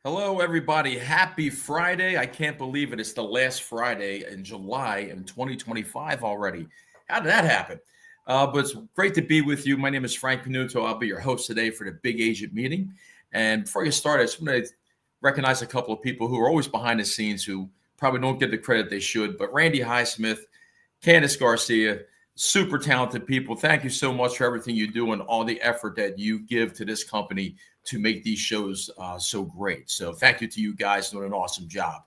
Hello, everybody. Happy Friday. I can't believe it. It's the last Friday in July in 2025 already. How did that happen? But it's great to be with you. My name is Frank Panunto. I'll be your host today for the Big Agent Meeting. And before I get started, I just want to recognize a couple of people who are always behind the scenes who probably don't get the credit they should. But Randy Highsmith, Candice Garcia, super talented people. Thank you so much for everything you do and all the effort that you give to this company to make these shows so great. So thank you to you guys doing an awesome job.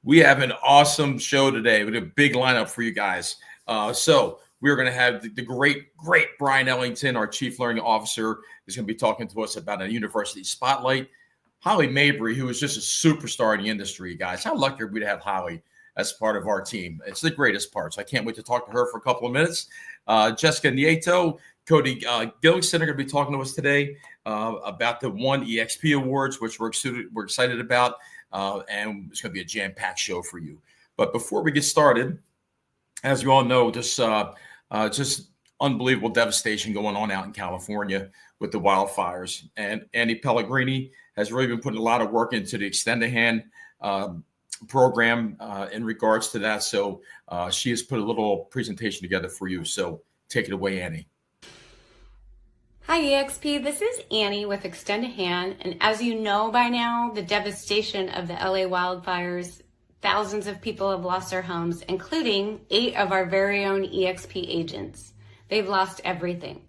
We have an awesome show today with a big lineup for you guys. So we're going to have the great Bryon Ellington, our Chief Learning Officer, is going to be talking to us about a university spotlight. Holly Mabery, who is just a superstar in the industry, guys. How lucky are we to have Holly as part of our team? It's the greatest part. So I can't wait to talk to her for a couple of minutes. Jessica Nieto Cody Gilkeson are going to be talking to us today about the eXp Awards, which we're excited about, and it's going to be a jam-packed show for you. But before we get started, as you all know, just unbelievable devastation going on out in California with the wildfires. And Annie Pellegrini has really been putting a lot of work into the Extend a Hand program in regards to that. So she has put a little presentation together for you. So take it away, Annie. Hi eXp, this is Annie with Extend a Hand, and as you know by now, the devastation of the LA wildfires, thousands of people have lost their homes, including 8 of our very own eXp agents. They've lost everything.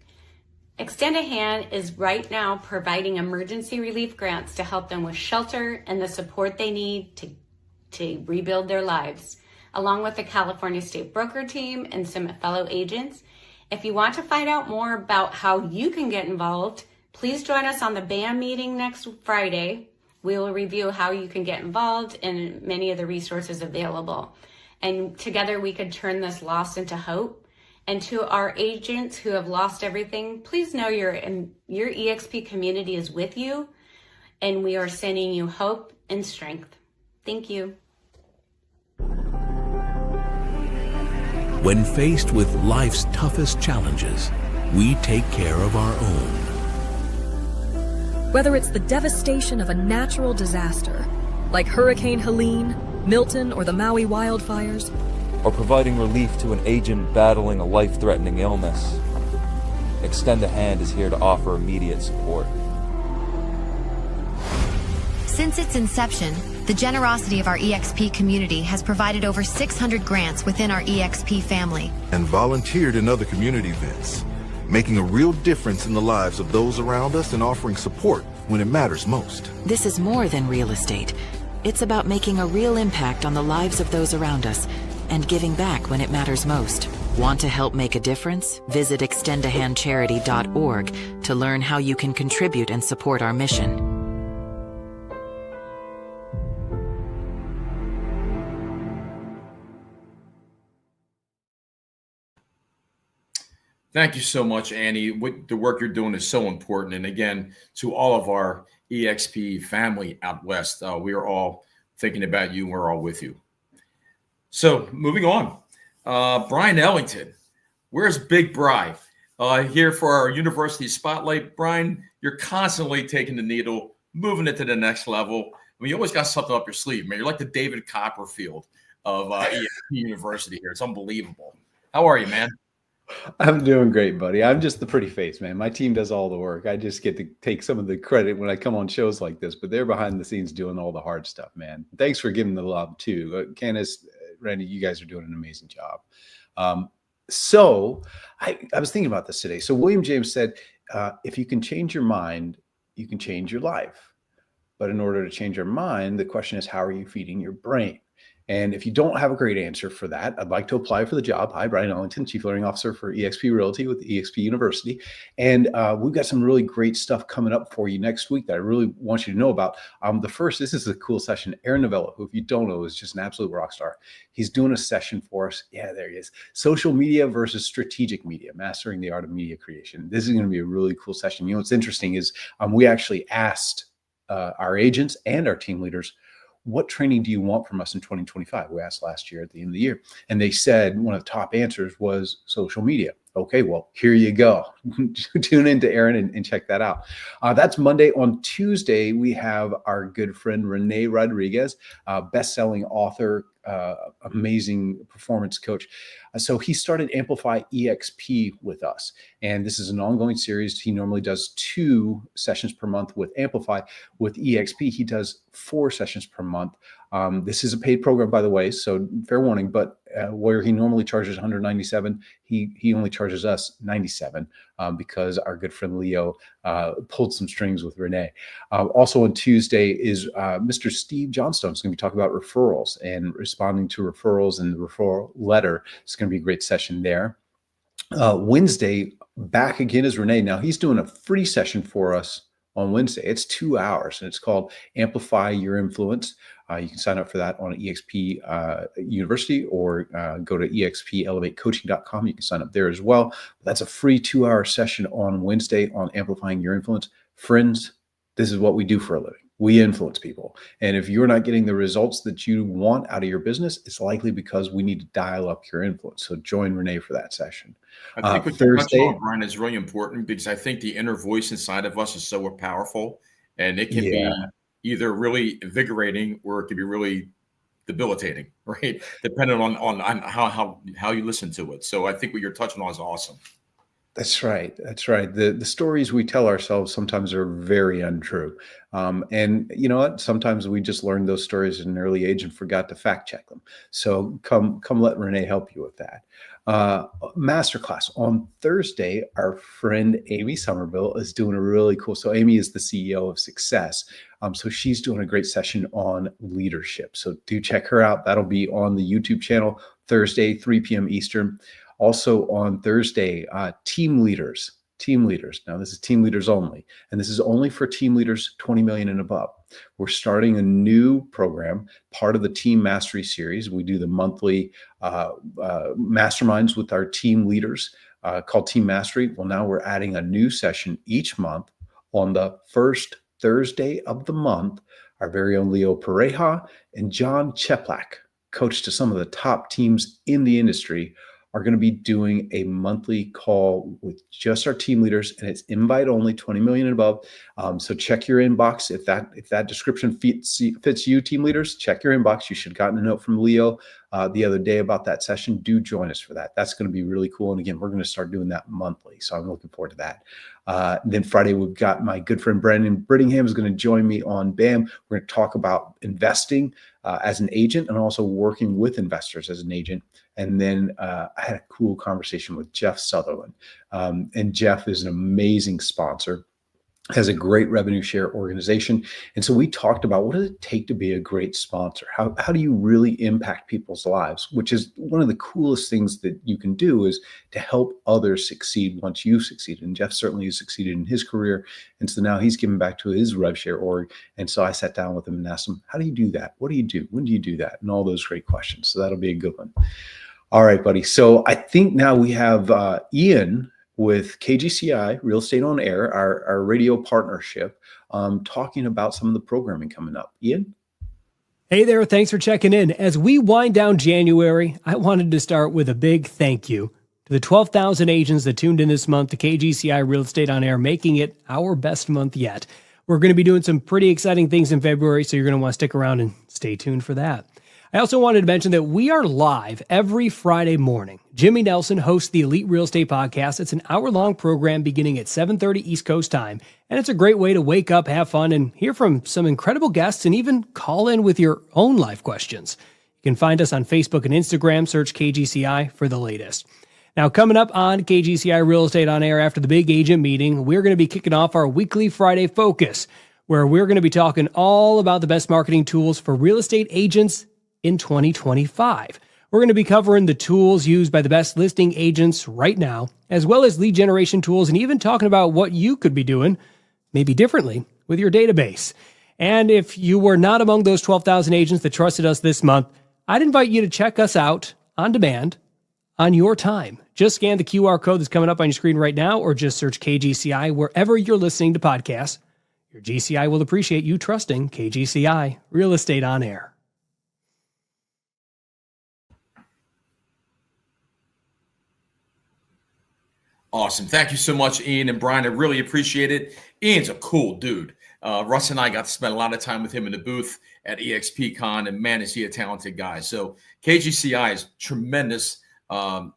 Extend a Hand is right now providing emergency relief grants to help them with shelter and the support they need to rebuild their lives, along with the California State Broker Team and some fellow agents. If you want to find out more about how you can get involved, please join us on the BAM meeting next Friday. We will review how you can get involved and many of the resources available. And together we could turn this loss into hope. And to our agents who have lost everything, please know your eXp community is with you, and we are sending you hope and strength. Thank you. When faced with life's toughest challenges, we take care of our own. Whether it's the devastation of a natural disaster, like Hurricane Helene, Milton, or the Maui wildfires, or providing relief to an agent battling a life-threatening illness, Extend a Hand is here to offer immediate support. Since its inception, the generosity of our eXp community has provided over 600 grants within our eXp family. And volunteered in other community events, making a real difference in the lives of those around us and offering support when it matters most. This is more than real estate. It's about making a real impact on the lives of those around us and giving back when it matters most. Want to help make a difference? Visit extendahandcharity.org to learn how you can contribute and support our mission. Thank you so much, Annie. The work you're doing is so important. And again, to all of our eXp family out west, we are all thinking about you. We're all with you. So moving on, Bryon Ellington. Where's Big Bry? Here for our university spotlight. Bryon, you're constantly taking the needle, moving it to the next level. I mean, you always got something up your sleeve, man. You're like the David Copperfield of eXp University here. It's unbelievable. How are you, man? I'm doing great, buddy. I'm just the pretty face, man. My team does all the work. I just get to take some of the credit when I come on shows like this, but they're behind the scenes doing all the hard stuff, man. Thanks for giving the love too. Candice, Randy, you guys are doing an amazing job. So I was thinking about this today. So William James said, if you can change your mind, you can change your life. But in order to change your mind, the question is, how are you feeding your brain? And if you don't have a great answer for that, I'd like to apply for the job. Hi, Bryon Ellington, Chief Learning Officer for eXp Realty with eXp University. And we've got some really great stuff coming up for you next week that I really want you to know about. The first, this is a cool session. Aaron Novello, who if you don't know is just an absolute rock star. He's doing a session for us. Yeah, there he is. Social media versus strategic media, mastering the art of media creation. This is going to be a really cool session. You know, what's interesting is we actually asked our agents and our team leaders, what training do you want from us in 2025? We asked last year at the end of the year. And they said one of the top answers was social media. Okay, well, here you go. Tune into Aaron and check that out. That's Monday. On Tuesday, we have our good friend Renee Rodriguez, best-selling author, amazing performance coach. So he started Amplify eXp with us. And this is an ongoing series. He normally does 2 sessions per month with Amplify. With eXp, he does 4 sessions per month. This is a paid program, by the way, so fair warning, but where he normally charges $197, he only charges us $97 because our good friend Leo pulled some strings with Renee. Also on Tuesday is Mr. Steve Johnstone is going to be talking about referrals and responding to referrals, and the referral letter. It's going to be a great session there. Wednesday, back again is Renee. Now he's doing a free session for us on Wednesday. It's 2 hours, and it's called Amplify Your Influence. You can sign up for that on eXp University, or go to expelevatecoaching.com. You can sign up there as well. That's a free 2-hour session on Wednesday on Amplifying Your Influence. Friends, this is what we do for a living. We influence people. And if you're not getting the results that you want out of your business, it's likely because we need to dial up your influence. So join Renee for that session. I think what you touched on, Bryon, is really important, because I think the inner voice inside of us is so powerful, and it can be either really invigorating or it can be really debilitating, right? Depending on how you listen to it. So I think what you're touching on is awesome. That's right. That's right. The stories we tell ourselves sometimes are very untrue. And you know what? Sometimes we just learned those stories at an early age and forgot to fact check them. So come let Renee help you with that. Masterclass on Thursday, our friend Amy Somerville is doing a really cool. So Amy is the CEO of Success. So she's doing a great session on leadership. So do check her out. That'll be on the YouTube channel Thursday, 3 p.m. Eastern. Also on Thursday, team leaders. Now this is team leaders only, and this is only for team leaders 20 million and above. We're starting a new program, part of the Team Mastery series. We do the monthly masterminds with our team leaders called Team Mastery. Well, now we're adding a new session each month on the first Thursday of the month. Our very own Leo Pareja and John Cheplak, coach to some of the top teams in the industry, are going to be doing a monthly call with just our team leaders, and it's invite only, 20 million and above. So check your inbox. If that description fits you, team leaders, check your inbox. You should have gotten a note from Leo the other day about that session. Do join us for that. That's going to be really cool. And again, we're going to start doing that monthly. So I'm looking forward to that. Then Friday, we've got my good friend Brandon Brittingham is going to join me on BAM. We're going to talk about investing as an agent, and also working with investors as an agent. And then I had a cool conversation with Jeff Sutherland. And Jeff is an amazing sponsor, has a great revenue share organization. And so we talked about, what does it take to be a great sponsor? How do you really impact people's lives? Which is one of the coolest things that you can do, is to help others succeed once you've succeeded. And Jeff certainly has succeeded in his career. And so now he's giving back to his rev share org. And so I sat down with him and asked him, how do you do that? What do you do? When do you do that? And all those great questions. So that'll be a good one. All right, buddy. So I think now we have Ian with KGCI, Real Estate on Air, our radio partnership, talking about some of the programming coming up. Ian? Hey there, thanks for checking in. As we wind down January, I wanted to start with a big thank you to the 12,000 agents that tuned in this month to KGCI Real Estate on Air, making it our best month yet. We're going to be doing some pretty exciting things in February, so you're going to want to stick around and stay tuned for that. I also wanted to mention that we are live every Friday morning. Jimmy Nelson hosts the Elite Real Estate Podcast. It's an hour-long program beginning at 7:30 East Coast time, and it's a great way to wake up, have fun, and hear from some incredible guests, and even call in with your own life questions. You can find us on Facebook and Instagram. Search KGCI for the latest. Now, coming up on KGCI Real Estate on Air after the big agent meeting, we're going to be kicking off our weekly Friday Focus, where we're going to be talking all about the best marketing tools for real estate agents in 2025. We're going to be covering the tools used by the best listing agents right now, as well as lead generation tools, and even talking about what you could be doing maybe differently with your database. And if you were not among those 12,000 agents that trusted us this month, I'd invite you to check us out on demand on your time. Just scan the QR code that's coming up on your screen right now, or just search KGCI wherever you're listening to podcasts. Your GCI will appreciate you trusting KGCI Real Estate on Air. Awesome. Thank you so much, Ian and Bryon. I really appreciate it. Ian's a cool dude. Russ and I got to spend a lot of time with him in the booth at eXp Con, and man, is he a talented guy. So KGCI is tremendous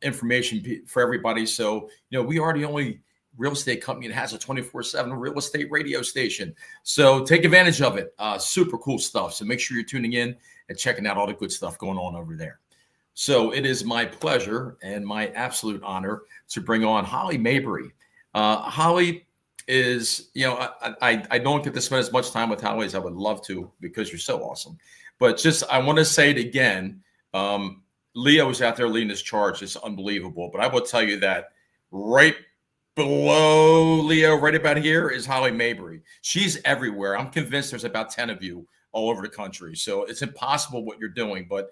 information for everybody. So, we are the only real estate company that has a 24/7 real estate radio station. So take advantage of it. Super cool stuff. So make sure you're tuning in and checking out all the good stuff going on over there. So it is my pleasure and my absolute honor to bring on Holly Mabery. Holly is, I don't get to spend as much time with Holly as I would love to because you're so awesome. But I want to say it again. Leo is out there leading this charge. It's unbelievable. But I will tell you that right below Leo, right about here, is Holly Mabery. She's everywhere. I'm convinced there's about 10 of you all over the country. So it's impossible what you're doing, but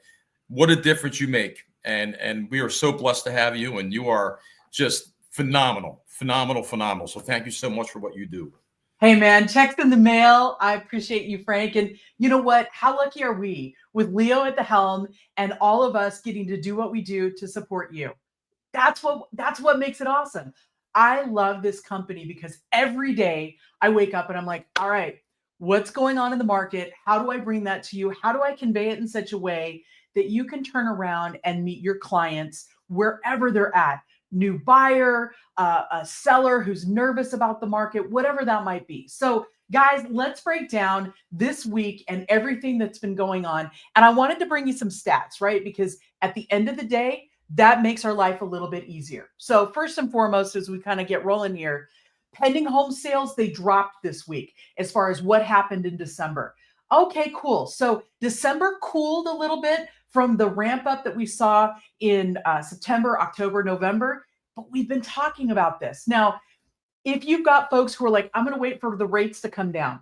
what a difference you make. And we are so blessed to have you, and you are just phenomenal. So thank you so much for what you do. Hey man, checks in the mail. I appreciate you, Frank. And you know what? How lucky are we with Leo at the helm and all of us getting to do what we do to support you? That's what makes it awesome. I love this company because every day I wake up and I'm like, all right, what's going on in the market? How do I bring that to you? How do I convey it in such a way that you can turn around and meet your clients wherever they're at? New buyer, a seller who's nervous about the market, whatever that might be. So guys, let's break down this week and everything that's been going on. And I wanted to bring you some stats, right? Because at the end of the day, that makes our life a little bit easier. So first and foremost, as we kind of get rolling here, pending home sales, they dropped this week as far as what happened in December. Okay, cool. So December cooled a little bit from the ramp up that we saw in September, October, November, but we've been talking about this. Now, if you've got folks who are like, I'm going to wait for the rates to come down.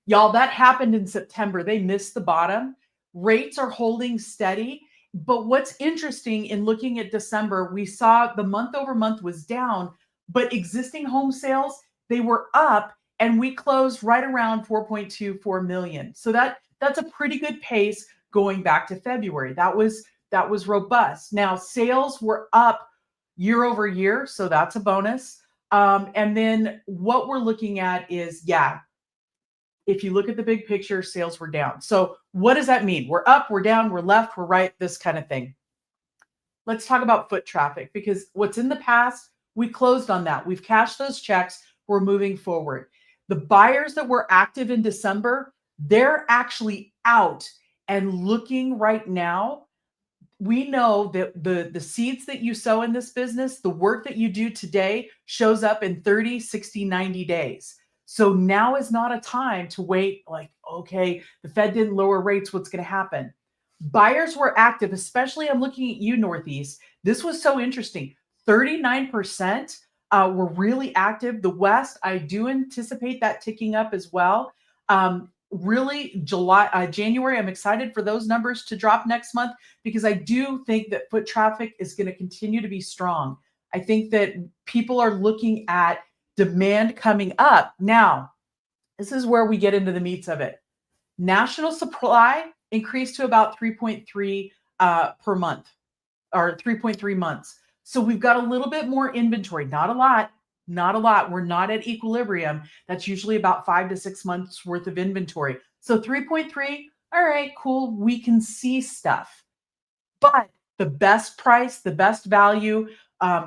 Y'all, that happened in September. They missed the bottom. Rates are holding steady. But what's interesting in looking at December, we saw the month over month was down, but existing home sales, they were up, and we closed right around 4.24 million. So that's a pretty good pace going back to February. That was robust. Now sales were up year over year, so that's a bonus. And then what we're looking at is, if you look at the big picture, sales were down. So what does that mean? We're up, we're down, we're left, we're right, this kind of thing. Let's talk about foot traffic, because what's in the past, we closed on that. We've cashed those checks. We're moving forward. The buyers that were active in December, they're actually out and looking right now. We know that the seeds that you sow in this business, the work that you do today shows up in 30, 60, 90 days. So now is not a time to wait like, okay, the Fed didn't lower rates, what's going to happen? Buyers were active, especially I'm looking at you, Northeast. This was so interesting. 39% were really active. The West, I do anticipate that ticking up as well. Really, January, I'm excited for those numbers to drop next month because I do think that foot traffic is going to continue to be strong. I think that people are looking at demand coming up. Now, this is where we get into the meats of it. National supply increased to about 3.3 per month, or 3.3 months. So we've got a little bit more inventory, not a lot. We're not at equilibrium. That's usually about 5 to 6 months worth of inventory. So 3.3, all right, cool. We can see stuff. But the best price, the best value,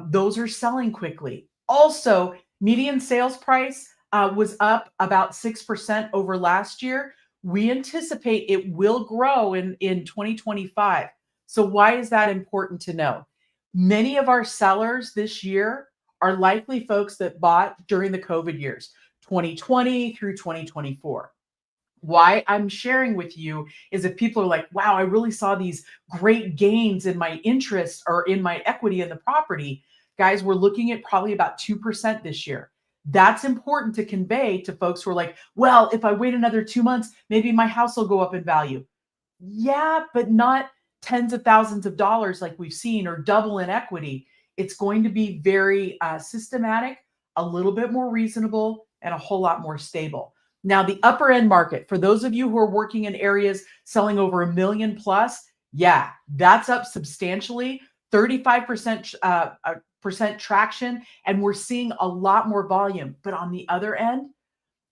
those are selling quickly. Also, median sales price was up about 6% over last year. We anticipate it will grow in 2025. So why is that important to know? Many of our sellers this year are likely folks that bought during the COVID years, 2020 through 2024. Why I'm sharing with you is if people are like, wow, I really saw these great gains in my interest or in my equity in the property. Guys, we're looking at probably about 2% this year. That's important to convey to folks who are like, well, if I wait another 2 months, maybe my house will go up in value. Yeah, but not tens of thousands of dollars like we've seen or double in equity. It's going to be very systematic, a little bit more reasonable, and a whole lot more stable. Now, the upper end market, for those of you who are working in areas selling over $1 million plus, yeah, that's up substantially. 35% traction, and we're seeing a lot more volume. But on the other end,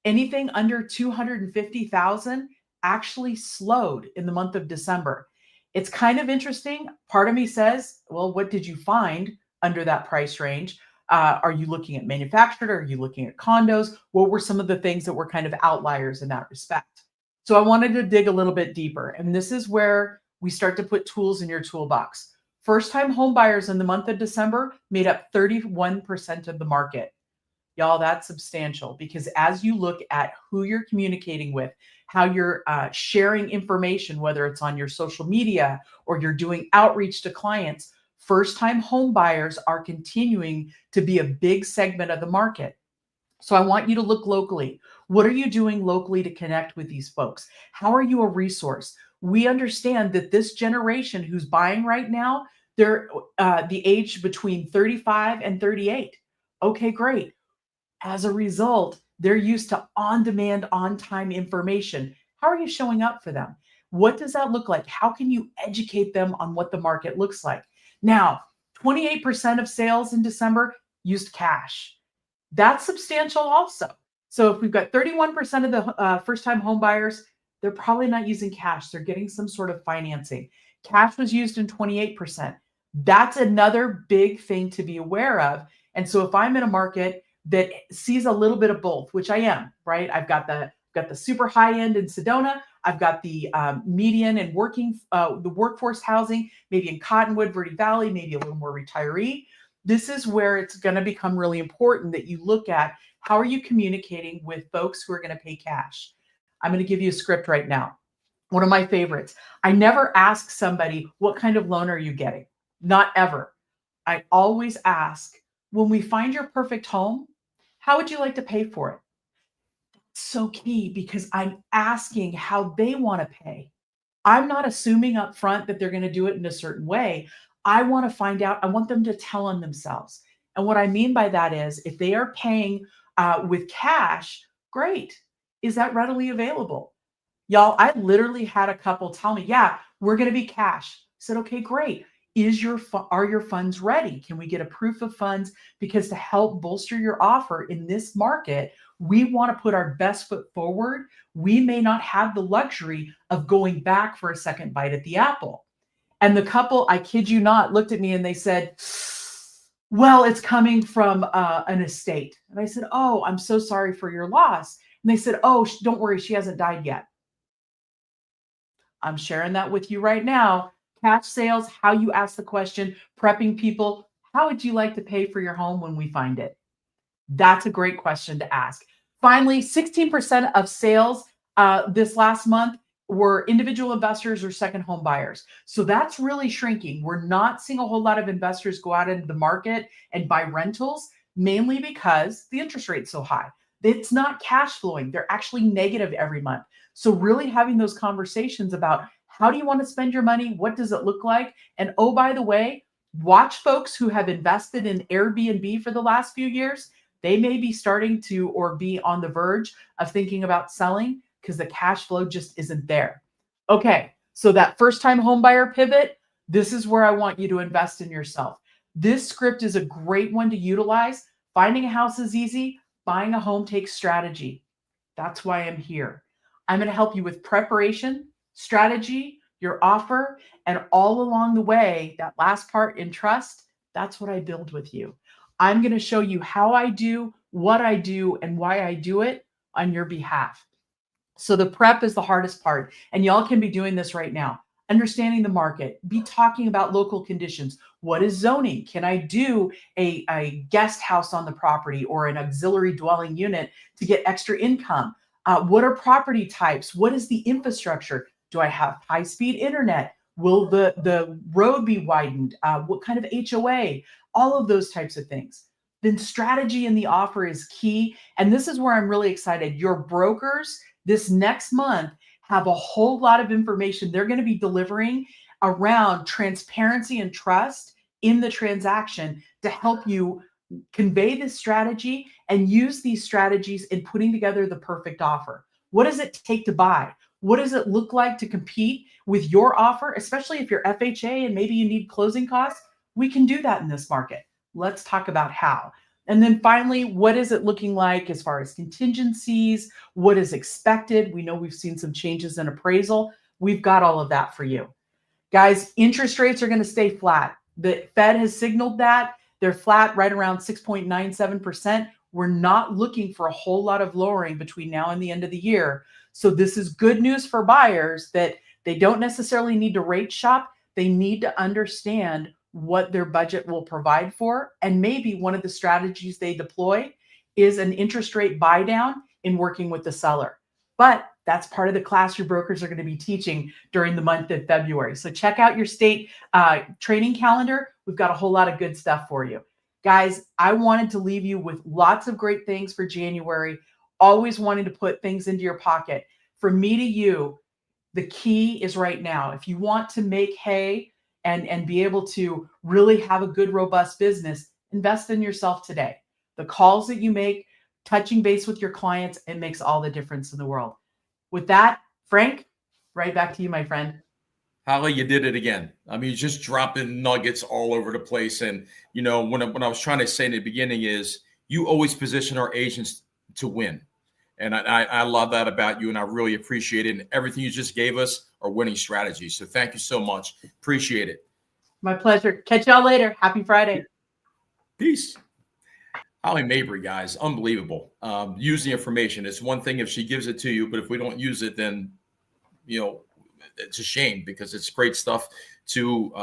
anything under 250,000 actually slowed in the month of December. It's kind of interesting. Part of me says, well, what did you find under that price range? Are you looking at manufactured? Are you looking at condos? What were some of the things that were kind of outliers in that respect? So I wanted to dig a little bit deeper. And this is where we start to put tools in your toolbox. First-time home buyers in the month of December made up 31% of the market. Y'all, that's substantial, because as you look at who you're communicating with, how you're sharing information, whether it's on your social media or you're doing outreach to clients, first-time home buyers are continuing to be a big segment of the market. So I want you to look locally. What are you doing locally to connect with these folks? How are you a resource? We understand that this generation who's buying right now, they're the age between 35 and 38. Okay, great. As a result, they're used to on-demand, on-time information. How are you showing up for them? What does that look like? How can you educate them on what the market looks like? Now, 28% of sales in December used cash. That's substantial also. So if we've got 31% of the first-time home buyers, they're probably not using cash. They're getting some sort of financing. Cash was used in 28%. That's another big thing to be aware of. And so if I'm in a market that sees a little bit of both, which I am, right? I've got the super high end in Sedona. I've got the median and the workforce housing, maybe in Cottonwood, Verde Valley, maybe a little more retiree. This is where it's going to become really important that you look at how are you communicating with folks who are going to pay cash. I'm going to give you a script right now. One of my favorites. I never ask somebody, what kind of loan are you getting? Not ever. I always ask, when we find your perfect home, how would you like to pay for it? That's so key, because I'm asking how they want to pay. I'm not assuming up front that they're going to do it in a certain way. I want to find out. I want them to tell on themselves. And what I mean by that is, if they are paying with cash, great. Is that readily available? Y'all, I literally had a couple tell me, yeah, we're going to be cash. I said, okay, great. Are your funds ready? Can we get a proof of funds? Because to help bolster your offer in this market, we want to put our best foot forward. We may not have the luxury of going back for a second bite at the apple. And the couple, I kid you not, looked at me and they said, well, it's coming from an estate. And I said, oh, I'm so sorry for your loss. And they said, oh, don't worry, she hasn't died yet. I'm sharing that with you right now. Cash sales, how you ask the question, prepping people, how would you like to pay for your home when we find it? That's a great question to ask. Finally, 16% of sales this last month were individual investors or second home buyers. So that's really shrinking. We're not seeing a whole lot of investors go out into the market and buy rentals, mainly because the interest rate's so high. It's not cash flowing. They're actually negative every month. So really having those conversations about how do you want to spend your money? What does it look like? And oh, by the way, watch folks who have invested in Airbnb for the last few years. They may be starting to or be on the verge of thinking about selling because the cash flow just isn't there. Okay, so that first-time homebuyer pivot, this is where I want you to invest in yourself. This script is a great one to utilize. Finding a house is easy. Buying a home takes strategy. That's why I'm here. I'm going to help you with preparation, strategy, your offer, and all along the way, that last part in trust, that's what I build with you. I'm going to show you how I do, what I do, and why I do it on your behalf. So the prep is the hardest part, and y'all can be doing this right now. Understanding the market, be talking about local conditions. What is zoning? Can I do a guest house on the property or an auxiliary dwelling unit to get extra income? What are property types? What is the infrastructure? Do I have high-speed internet? Will the road be widened? What kind of HOA? All of those types of things. Then strategy in the offer is key. And this is where I'm really excited. Your brokers this next month have a whole lot of information they're going to be delivering around transparency and trust in the transaction to help you convey this strategy and use these strategies in putting together the perfect offer. What does it take to buy? What does it look like to compete with your offer, especially if you're FHA and maybe you need closing costs? We can do that in this market. Let's talk about how. And then finally, what is it looking like as far as contingencies? What is expected? We know we've seen some changes in appraisal. We've got all of that for you. Guys, interest rates are going to stay flat. The Fed has signaled that. They're flat right around 6.97%. We're not looking for a whole lot of lowering between now and the end of the year. So this is good news for buyers that they don't necessarily need to rate shop. They need to understand what their budget will provide for. And maybe one of the strategies they deploy is an interest rate buy down in working with the seller. But that's part of the class your brokers are going to be teaching during the month of February. So check out your state training calendar. We've got a whole lot of good stuff for you. Guys, I wanted to leave you with lots of great things for January. Always wanting to put things into your pocket. From me to you, the key is right now. If you want to make hay and be able to really have a good, robust business, invest in yourself today. The calls that you make, touching base with your clients, it makes all the difference in the world. With that, Frank, right back to you, my friend. Holly, you did it again. I mean, just dropping nuggets all over the place. And, you know, when I was trying to say in the beginning is you always position our agents to win. And I love that about you, and I really appreciate it. And everything you just gave us are winning strategies. So thank you so much. Appreciate it. My pleasure. Catch y'all later. Happy Friday. Peace. Holly Mabery, guys, unbelievable. Use the information. It's one thing if she gives it to you, but if we don't use it, then, you know, it's a shame because it's great stuff to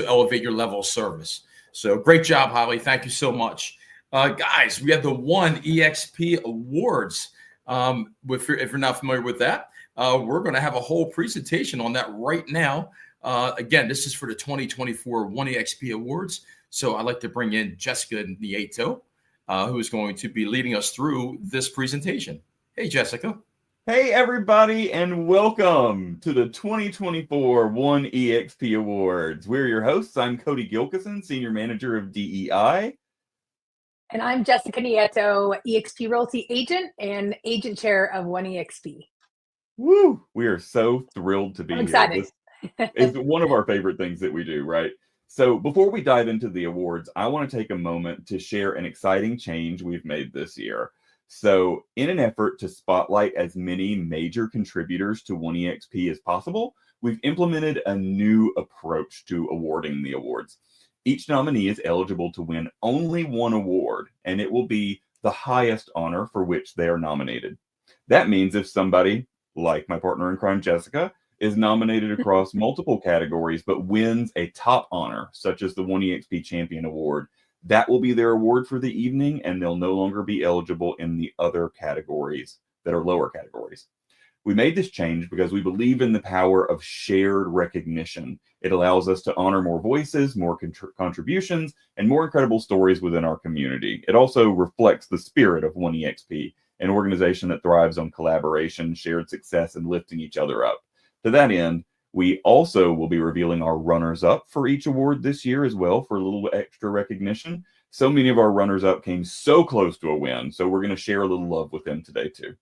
elevate your level of service. So great job, Holly. Thank you so much. Guys, we have the One eXp Awards. If you're not familiar with that, we're going to have a whole presentation on that right now. Again, this is for the 2024 One eXp Awards. So I'd like to bring in Jessica Nieto, who is going to be leading us through this presentation. Hey, Jessica. Hey, everybody, and welcome to the 2024 One eXp Awards. We're your hosts. I'm Cody Gilkeson, Senior Manager of DEI. And I'm Jessica Nieto, eXp Realty Agent and Agent Chair of One eXp. Woo! We are so thrilled to be I'm here. excited. This is one of our favorite things that we do, right? So before we dive into the awards, I want to take a moment to share an exciting change we've made this year. So in an effort to spotlight as many major contributors to One eXp as possible, we've implemented a new approach to awarding the awards. Each nominee is eligible to win only one award, and it will be the highest honor for which they are nominated. That means if somebody, like my partner in crime, Jessica, is nominated across multiple categories but wins a top honor, such as the One eXp Champion Award, that will be their award for the evening, and they'll no longer be eligible in the other categories that are lower categories. We made this change because we believe in the power of shared recognition. It allows us to honor more voices, more contributions, and more incredible stories within our community. It also reflects the spirit of One eXp, an organization that thrives on collaboration, shared success, and lifting each other up. To that end, we also will be revealing our runners-up for each award this year as well for a little extra recognition. So many of our runners-up came so close to a win, so we're going to share a little love with them today too.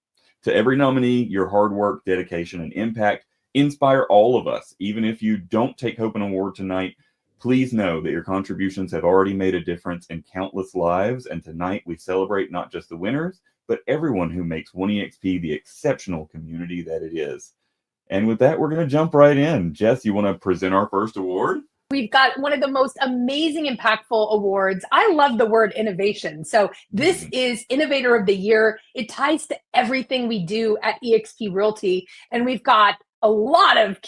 To every nominee, your hard work, dedication, and impact inspire all of us. Even if you don't take home an award tonight, please know that your contributions have already made a difference in countless lives. And tonight we celebrate not just the winners, but everyone who makes One eXp the exceptional community that it is. And with that, we're going to jump right in. Jess, you want to present our first award? We've got one of the most amazing, impactful awards. I love the word innovation. So this is Innovator of the Year. It ties to everything we do at eXp Realty. And we've got a lot of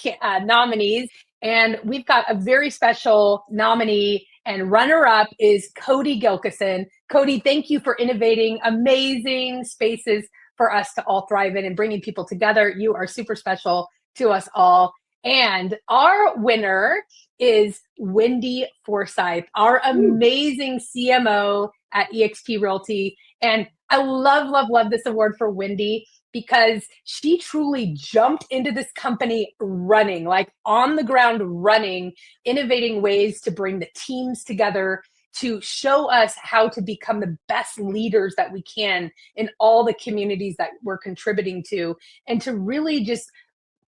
nominees. And we've got a very special nominee, and runner-up is Cody Gilkeson. Cody, thank you for innovating amazing spaces for us to all thrive in and bringing people together. You are super special to us all. And our winner is Wendy Forsyth, our amazing CMO at eXp Realty. And I love, love, love this award for Wendy because she truly jumped into this company running, like on the ground running, innovating ways to bring the teams together, to show us how to become the best leaders that we can in all the communities that we're contributing to, and to really just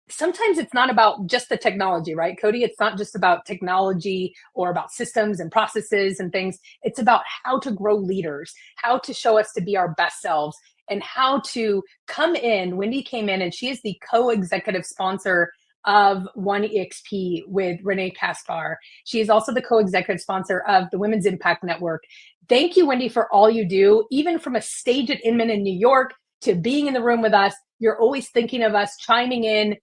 sometimes it's not about just the technology, right, Cody? It's not just about technology or about systems and processes and things. It's about how to grow leaders, how to show us to be our best selves, and how to come in. Wendy came in, and she is the co-executive sponsor of One eXp with Renee Kaspar. She is also the co-executive sponsor of the Women's Impact Network. Thank you, Wendy, for all you do, even from a stage at Inman in New York to being in the room with us. You're always thinking of us, chiming in,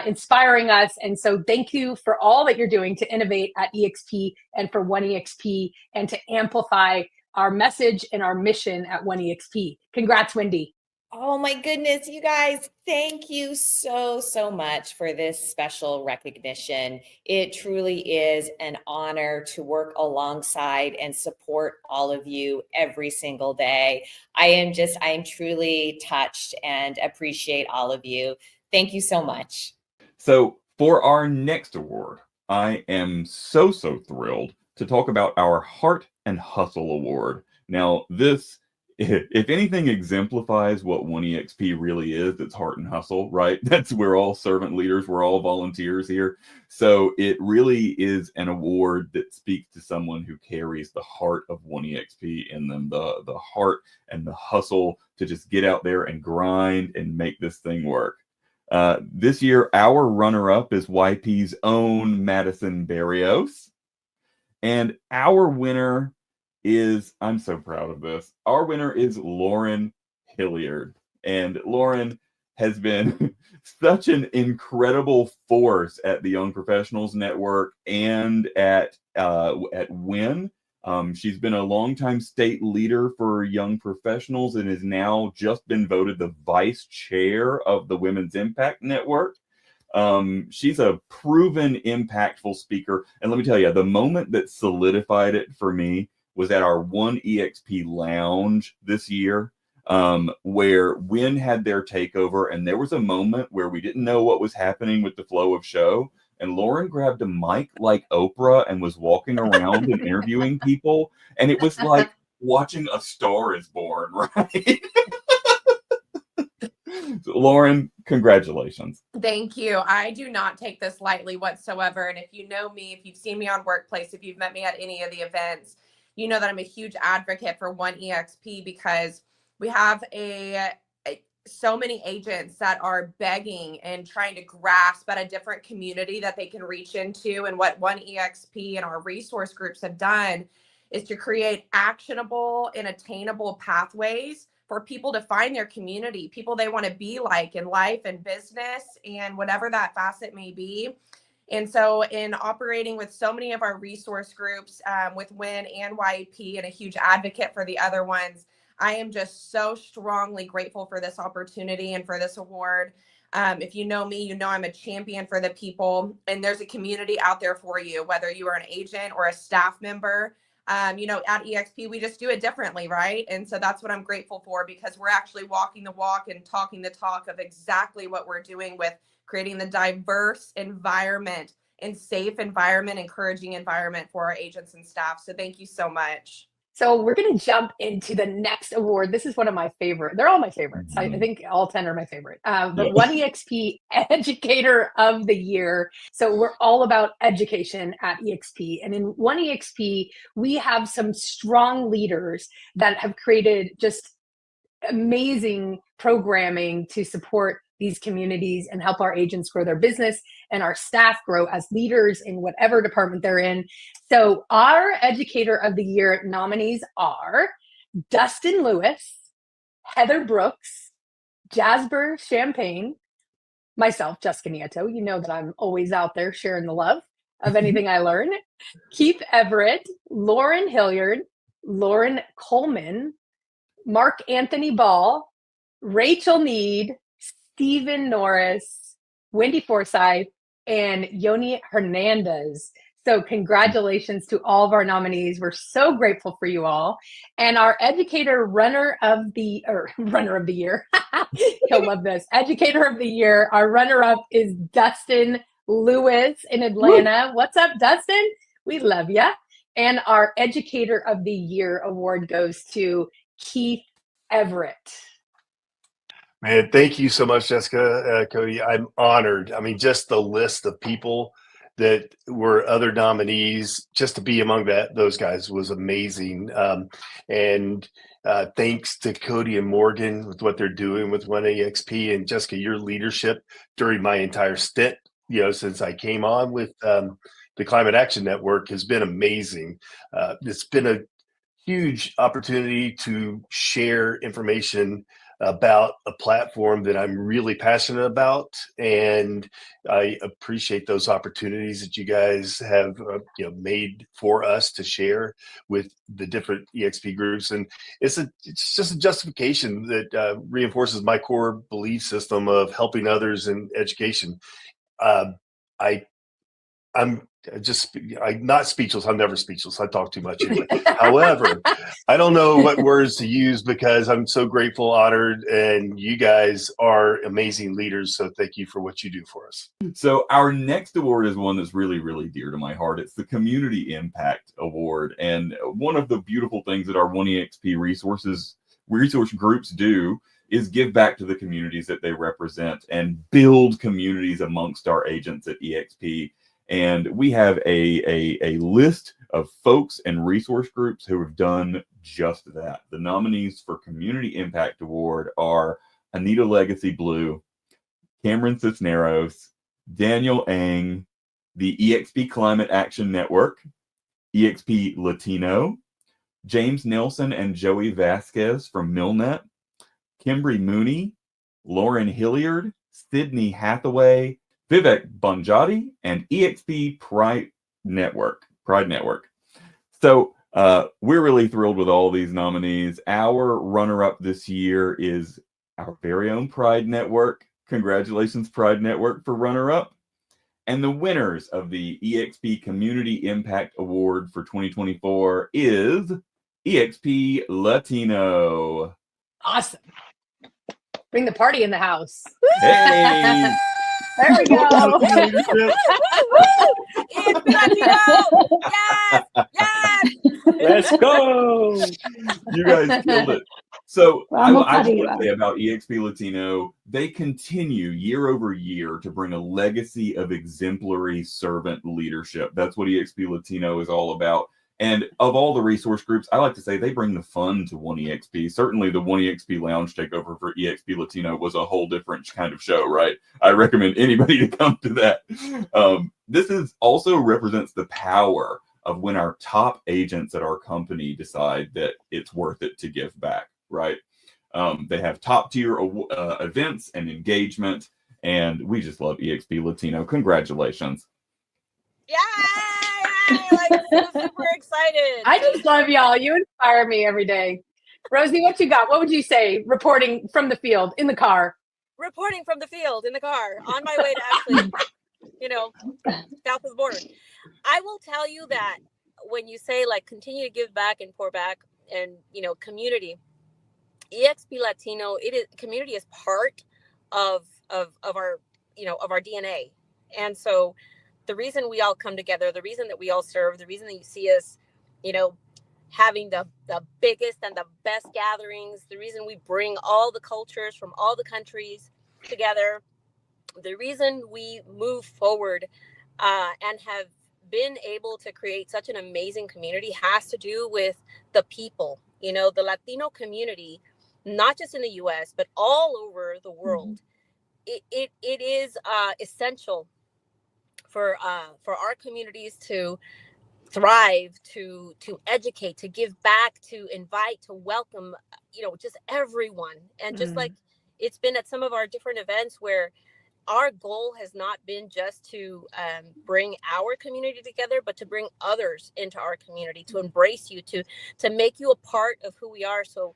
inspiring us. And so thank you for all that you're doing to innovate at eXp and for One eXp and to amplify our message and our mission at One eXp. Congrats, Wendy. Oh my goodness, you guys, thank you so much for this special recognition. It truly is an honor to work alongside and support all of you every single day. I am truly touched and appreciate all of you. Thank you so much. So for our next award, I am so thrilled to talk about our Heart and Hustle Award. Now, this, if anything, exemplifies what One eXp really is. It's heart and hustle, right? We're all servant leaders. We're all volunteers here. So it really is an award that speaks to someone who carries the heart of One eXp in them, the heart and the hustle to just get out there and grind and make this thing work. This year, our runner-up is YP's own Madison Barrios. And our winner is, I'm so proud of this, our winner is Lauren Hilliard. And Lauren has been such an incredible force at the Young Professionals Network and at WIN. She's been a longtime state leader for young professionals and has now just been voted the vice chair of the Women's Impact Network. She's a proven impactful speaker. And let me tell you, the moment that solidified it for me was at our One eXp lounge this year, where WIN had their takeover. And there was a moment where we didn't know what was happening with the flow of show. And Lauren grabbed a mic like Oprah and was walking around and interviewing people. And it was like watching A Star Is Born, right? Lauren, congratulations. Thank you. I do not take this lightly whatsoever. And if you know me, if you've seen me on Workplace, if you've met me at any of the events, you know that I'm a huge advocate for One eXp because we have so many agents that are begging and trying to grasp at a different community that they can reach into. And what One eXp and our resource groups have done is to create actionable and attainable pathways for people to find their community, people they want to be like in life and business and whatever that facet may be. And so in operating with so many of our resource groups with WIN and YP and a huge advocate for the other ones, I am just so strongly grateful for this opportunity and for this award. If you know me, you know I'm a champion for the people, and there's a community out there for you, whether you are an agent or a staff member. At eXp, we just do it differently, right? And so that's what I'm grateful for, because we're actually walking the walk and talking the talk of exactly what we're doing with creating the diverse environment and safe environment, encouraging environment for our agents and staff. So thank you so much. So we're going to jump into the next award. This is one of my favorite. They're all my favorites. I think all 10 are my favorite. The One eXp Educator of the Year. So we're all about education at eXp. And in One eXp, we have some strong leaders that have created just amazing programming to support these communities and help our agents grow their business and our staff grow as leaders in whatever department they're in. So our Educator of the Year nominees are Dustin Lewis, Heather Brooks, Jasper Champagne, myself, Jessica Nieto. You know that I'm always out there sharing the love of anything I learn. Keith Everett, Lauren Hilliard, Lauren Coleman, Mark Anthony Ball, Rachel Need, Stephen Norris, Wendy Forsyth, and Yoni Hernandez. So congratulations to all of our nominees. We're so grateful for you all. And our Educator runner of the year, you'll love this. Educator of the Year, our runner-up is Dustin Lewis in Atlanta. Woo! What's up, Dustin? We love you. And our Educator of the Year award goes to Keith Everett. Man, thank you so much, Jessica, Cody. I'm honored. I mean, just the list of people that were other nominees, just to be among those guys was amazing. And thanks to Cody and Morgan with what they're doing with One eXp, and Jessica, your leadership during my entire stint, since I came on with the Climate Action Network has been amazing. It's been a huge opportunity to share information about a platform that I'm really passionate about, and I appreciate those opportunities that you guys have made for us to share with the different eXp groups. And it's just a justification that reinforces my core belief system of helping others in education. I'm not speechless. I'm never speechless. I talk too much anyway. However, I don't know what words to use because I'm so grateful, honored, and you guys are amazing leaders. So thank you for what you do for us. So our next award is one that's really, really dear to my heart. It's the Community Impact Award. And one of the beautiful things that our One eXp resource groups do is give back to the communities that they represent and build communities amongst our agents at eXp. And we have a list of folks and resource groups who have done just that. The nominees for Community Impact Award are Anita Legacy Blue, Cameron Cisneros, Daniel Ang, the eXp Climate Action Network, eXp Latino, James Nelson and Joey Vasquez from Milnet, Kimbry Mooney, Lauren Hilliard, Sydney Hathaway, Vivek Bonjati, and eXp Pride Network. So we're really thrilled with all these nominees. Our runner-up this year is our very own Pride Network. Congratulations, Pride Network, for runner-up. And the winners of the eXp Community Impact Award for 2024 is eXp Latino. Awesome. Bring the party in the house. Hey! There we go. eXp Latino! Yes! Yes! Let's go! You guys killed it. So Well, I just want to say about eXp Latino, they continue year over year to bring a legacy of exemplary servant leadership. That's what eXp Latino is all about. And of all the resource groups, I like to say they bring the fun to One eXp. Certainly the One eXp Lounge takeover for eXp Latino was a whole different kind of show, right? I recommend anybody to come to that. This is also represents the power of when our top agents at our company decide that it's worth it to give back, right? They have top tier events and engagement, and we just love eXp Latino. Congratulations. Yay! Like, super excited. I just love y'all. You inspire me every day. Rosie, what you got? What would you say reporting from the field in the car? Reporting from the field in the car on my way to actually, south of the border. I will tell you that when you say like continue to give back and pour back and, community, eXp Latino, community is part of our, of our DNA. And so the reason we all come together, the reason that we all serve, the reason that you see us, having the biggest and the best gatherings, the reason we bring all the cultures from all the countries together, the reason we move forward and have been able to create such an amazing community has to do with the people, the Latino community, not just in the US, but all over the world. It is essential for our communities to thrive, to educate, to give back, to invite, to welcome, just everyone. And just like it's been at some of our different events where our goal has not been just to bring our community together, but to bring others into our community, to embrace you, to make you a part of who we are. So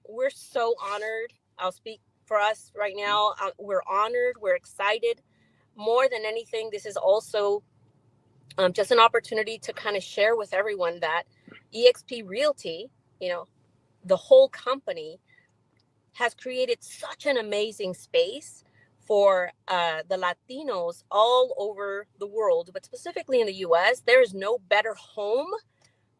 we're so honored. I'll speak for us right now. We're honored. We're excited. More than anything, this is also just an opportunity to kind of share with everyone that eXp Realty, the whole company, has created such an amazing space for the Latinos all over the world, but specifically in the US. There is no better home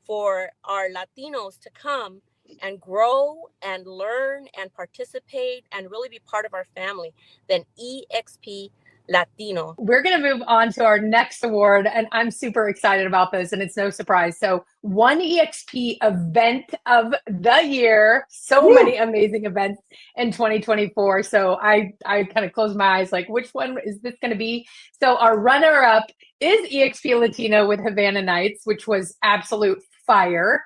for our Latinos to come and grow and learn and participate and really be part of our family than eXp Latino. We're going to move on to our next award, and I'm super excited about this, and it's no surprise. So, One eXp Event of the Year. So many amazing events in 2024. So, I kind of closed my eyes like, which one is this going to be? So, our runner-up is eXp Latino with Havana Nights, which was absolute fire.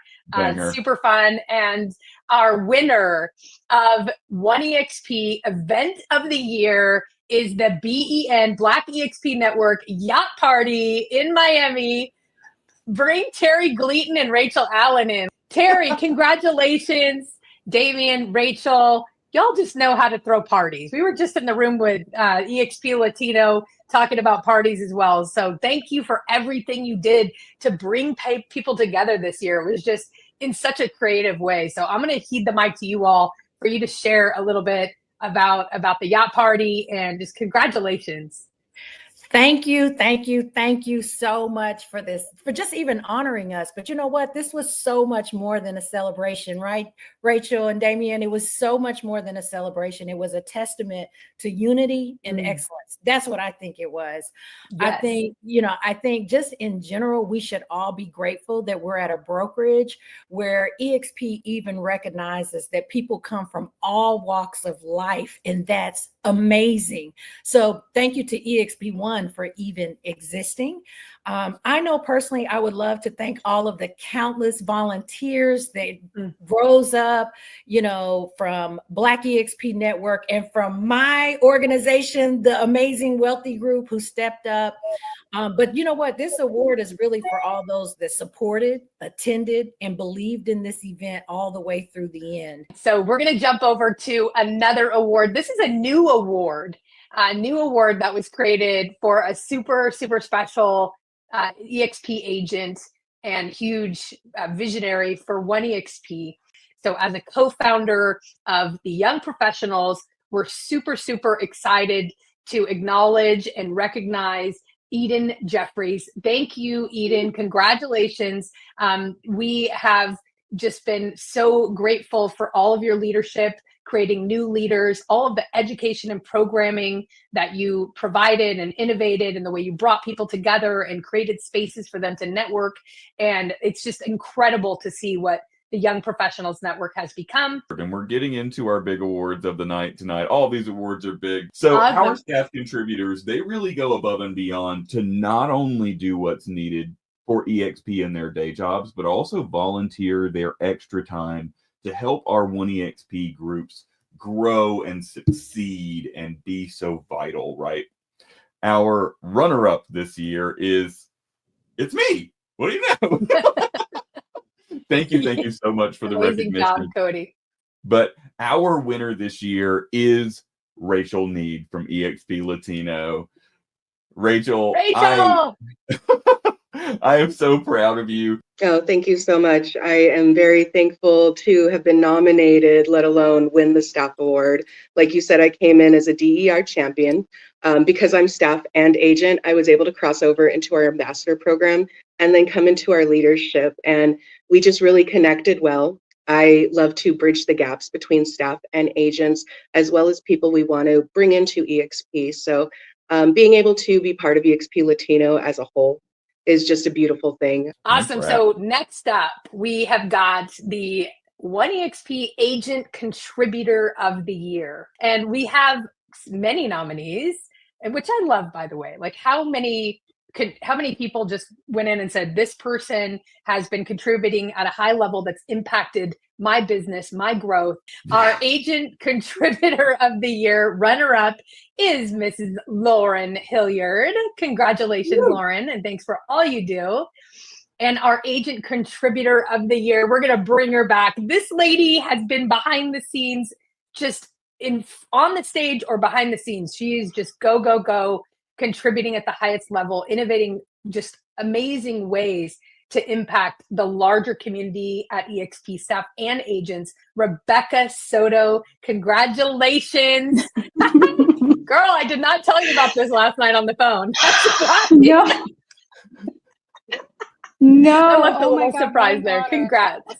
Super fun. And our winner of One eXp Event of the Year is the BEN Black eXp Network Yacht Party in Miami. Bring Terry Gleaton and Rachel Allen in. Terry, congratulations. Damian, Rachel, y'all just know how to throw parties. We were just in the room with eXp Latino talking about parties as well. So thank you for everything you did to bring people together this year. It was just in such a creative way. So I'm going to heed the mic to you all for you to share a little bit about the yacht party, and just congratulations. Thank you so much for this, for just even honoring us. But you know what? This was so much more than a celebration, right, Rachel and Damian? It was so much more than a celebration. It was a testament to unity and excellence. That's what I think it was. Yes. I think just in general, we should all be grateful that we're at a brokerage where eXp even recognizes that people come from all walks of life, and that's amazing. So thank you to eXp One for even existing. I know personally, I would love to thank all of the countless volunteers that rose up, from Black eXp Network and from my organization, the Amazing Wealthy Group, who stepped up. But you know what? This award is really for all those that supported, attended, and believed in this event all the way through the end. So we're going to jump over to another award. This is a new award that was created for a super, super special eXp agent and huge visionary for One eXp. So as a co-founder of the Young Professionals, we're super, super excited to acknowledge and recognize Eden Jeffries. Thank you, Eden. Congratulations. We have just been so grateful for all of your leadership, creating new leaders, all of the education and programming that you provided and innovated, and the way you brought people together and created spaces for them to network. And it's just incredible to see what the Young Professionals Network has become. And we're getting into our big awards of the night tonight. All these awards are big. So our staff contributors, they really go above and beyond to not only do what's needed for eXp in their day jobs, but also volunteer their extra time to help our One eXp groups grow and succeed and be so vital, right? Our runner-up this year it's me. What do you know? Thank you so much for the recognition. Amazing job, Cody. But our winner this year is Rachel Need from eXp Latino. Rachel! I am so proud of you. Oh, thank you so much. I am very thankful to have been nominated, let alone win the staff award. Like you said, I came in as a DEI champion. Because I'm staff and agent, I was able to cross over into our ambassador program and then come into our leadership. And we just really connected well. I love to bridge the gaps between staff and agents, as well as people we want to bring into eXp. So being able to be part of eXp Latino as a whole is just a beautiful thing. Awesome. So next up, we have got the One eXp Agent Contributor of the Year. And we have many nominees, which I love, by the way. Like how many people just went in and said, this person has been contributing at a high level that's impacted my business, my growth. Our Agent Contributor of the Year runner-up is Mrs. Lauren Hilliard. Congratulations, Lauren, and thanks for all you do. And our Agent Contributor of the Year, we're going to bring her back. This lady has been behind the scenes, just on the stage or behind the scenes. She is just go, contributing at the highest level, innovating just amazing ways to impact the larger community at eXp staff and agents. Rebecca Soto, congratulations. Girl, I did not tell you about this last night on the phone. Yeah. No, I love the oh my little God, surprise my there. daughter. Congrats.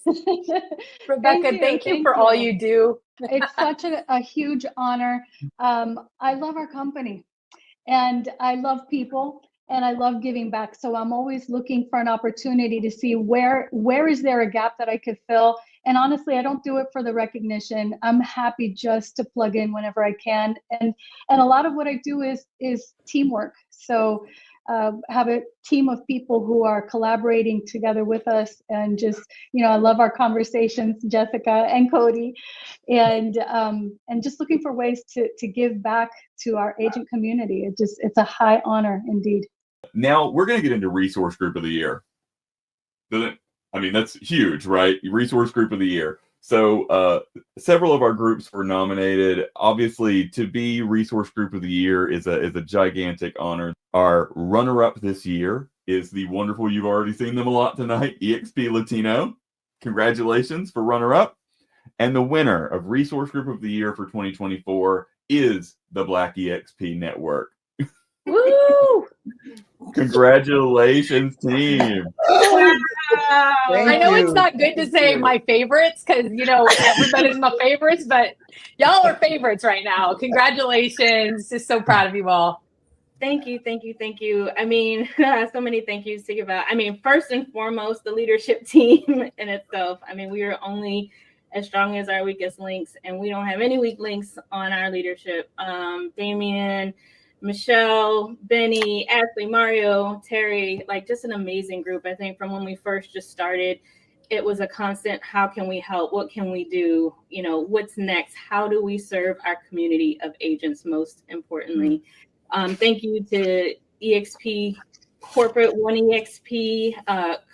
Rebecca, thank you for all you do. It's such a huge honor. I love our company and I love people and I love giving back. So I'm always looking for an opportunity to see where is there a gap that I could fill. And honestly, I don't do it for the recognition. I'm happy just to plug in whenever I can. And a lot of what I do is teamwork. So have a team of people who are collaborating together with us, and just, I love our conversations, Jessica and Cody, and just looking for ways to give back to our agent community. It's a high honor indeed. Now we're going to get into Resource Group of the Year. I mean, that's huge, right? Resource Group of the Year. So several of our groups were nominated. Obviously, to be Resource Group of the Year is a gigantic honor. Our runner-up this year is the wonderful, you've already seen them a lot tonight, eXp Latino. Congratulations for runner-up. And the winner of Resource Group of the Year for 2024 is the Black eXp Network. Woo! Congratulations, team. I know it's not good to say my favorites because, everybody's my favorites, but y'all are favorites right now. Congratulations. Just so proud of you all. Thank you, thank you, thank you. I mean, so many thank yous to give out. I mean, first and foremost, the leadership team in itself. I mean, we are only as strong as our weakest links, and we don't have any weak links on our leadership. Damien, Michelle, Benny, Ashley, Mario, Terry, like just an amazing group. I think from when we first just started, it was a constant, how can we help? What can we do? What's next? How do we serve our community of agents most importantly? Thank you to eXp Corporate, One eXp,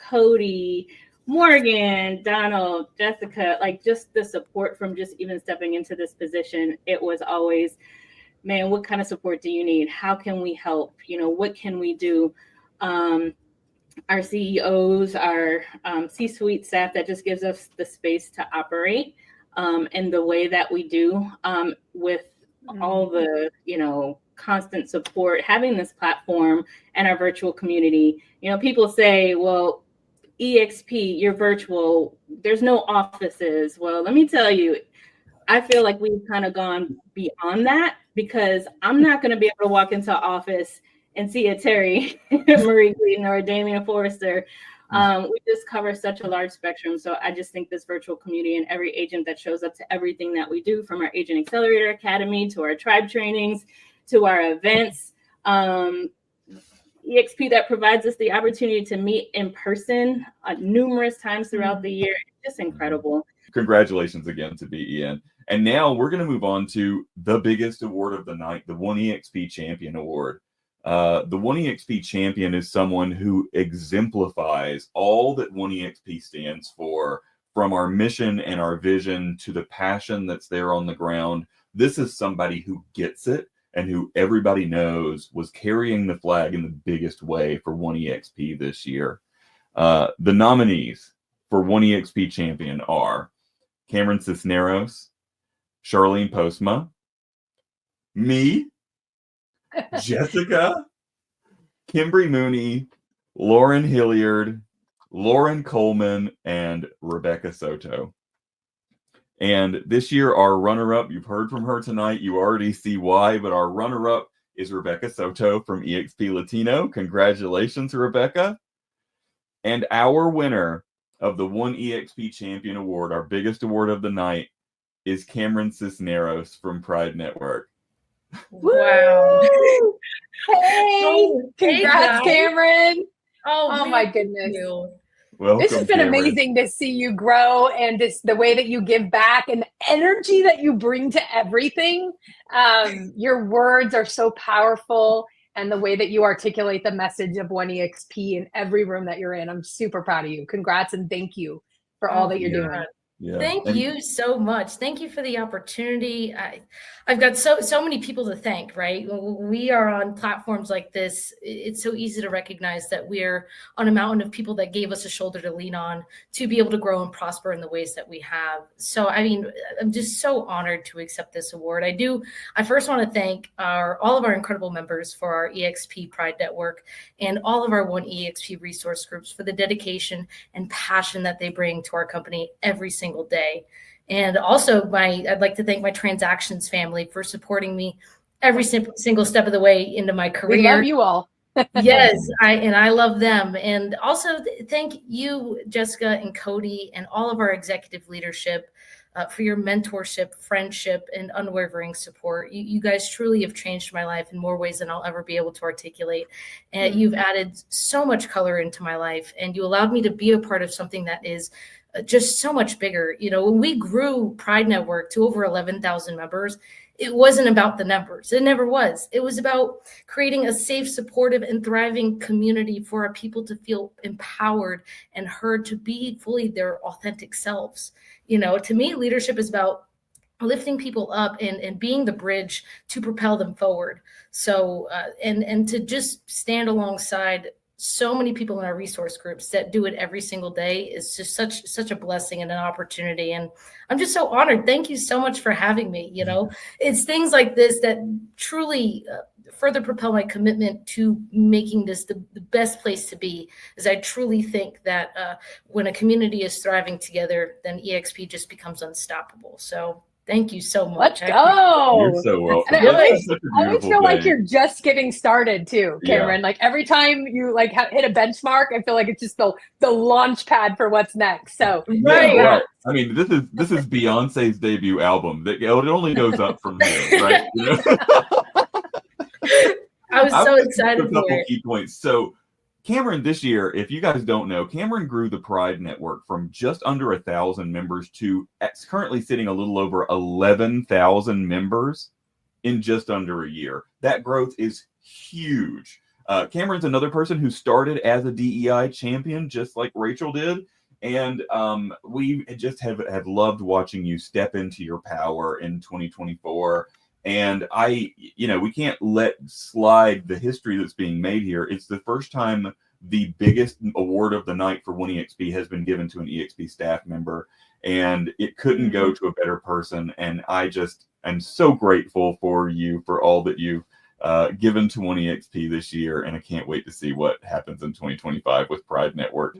Cody, Morgan, Donald, Jessica, like just the support from just even stepping into this position. It was always, man, what kind of support do you need? How can we help? What can we do? Our CEOs, our C-suite staff that just gives us the space to operate in the way that we do with all the, constant support, having this platform and our virtual community. People say, well, eXp, you're virtual, there's no offices. Well, let me tell you, I feel like we've kind of gone beyond that, because I'm not going to be able to walk into an office and see a Terry Marie Gleason or a Damian Forrester. We just cover such a large spectrum. So I just think this virtual community and every agent that shows up to everything that we do, from our Agent Accelerator Academy to our tribe trainings to our events, eXp that provides us the opportunity to meet in person numerous times throughout the year. It's just incredible. Congratulations again to be Ian. And now we're going to move on to the biggest award of the night, the One eXp Champion Award. The One eXp Champion is someone who exemplifies all that One eXp stands for, from our mission and our vision to the passion that's there on the ground. This is somebody who gets it and who everybody knows was carrying the flag in the biggest way for One eXp this year. The nominees for One eXp Champion are Cameron Cisneros, Charlene Postma, me, Jessica, Kimbry Mooney, Lauren Hilliard, Lauren Coleman, and Rebecca Soto. And this year, our runner-up, you've heard from her tonight, you already see why, but our runner-up is Rebecca Soto from eXp Latino. Congratulations, Rebecca. And our winner of the One eXp Champion Award, our biggest award of the night, is Cameron Cisneros from Pride Network. Wow. Hey, congrats, guys. Cameron. Oh my goodness. Welcome, This has been Cameron. amazing to see you grow, and just the way that you give back and the energy that you bring to everything. Your words are so powerful, and the way that you articulate the message of One eXp in every room that you're in. I'm super proud of you. Congrats and thank you for all that you're doing. Yeah. Thank you so much. Thank you for the opportunity. I've got so many people to thank, right? When we are on platforms like this, it's so easy to recognize that we're on a mountain of people that gave us a shoulder to lean on to be able to grow and prosper in the ways that we have. So, I mean, I'm just so honored to accept this award. I first want to thank all of our incredible members for our eXp Pride Network and all of our One eXp resource groups for the dedication and passion that they bring to our company every single day. And also I'd like to thank my transactions family for supporting me every single step of the way into my career. We love you all. Yes, I love them. And also thank you, Jessica and Cody, and all of our executive leadership for your mentorship, friendship, and unwavering support. You guys truly have changed my life in more ways than I'll ever be able to articulate. And you've added so much color into my life, and you allowed me to be a part of something that is just so much bigger. You know, when we grew Pride Network to over 11,000 members, it wasn't about the numbers. It never was. It was about creating a safe, supportive, and thriving community for our people to feel empowered and heard to be fully their authentic selves. You know, to me, leadership is about lifting people up and being the bridge to propel them forward. So, and to just stand alongside so many people in our resource groups that do it every single day is just such a blessing and an opportunity. And I'm just so honored. Thank you so much for having me. You know, it's things like this that truly further propel my commitment to making this the best place to be, as I truly think that when a community is thriving together, then eXp just becomes unstoppable. So thank you so much. Let's go. You're so welcome. And I always Beautiful feel like thing. you're just getting started too, Cameron. Like every time you like hit a benchmark, I feel like it's just the launch pad for what's next. So Yeah, right. I mean, this is Beyonce's debut album. It only goes up from here, right? You know? I was so excited A couple for it. key points. So Cameron, this year, if you guys don't know, Cameron grew the Pride Network from just under 1,000 members to it's currently sitting a little over 11,000 members in just under a year. That growth is huge. Cameron's another person who started as a DEI champion, just like Rachel did. And we just have loved watching you step into your power in 2024. And we can't let slide the history that's being made here. It's the first time the biggest award of the night for One eXp has been given to an eXp staff member, and it couldn't go to a better person. And I'm so grateful for you for all that you've given to One eXp this year, and I can't wait to see what happens in 2025 with Pride Network.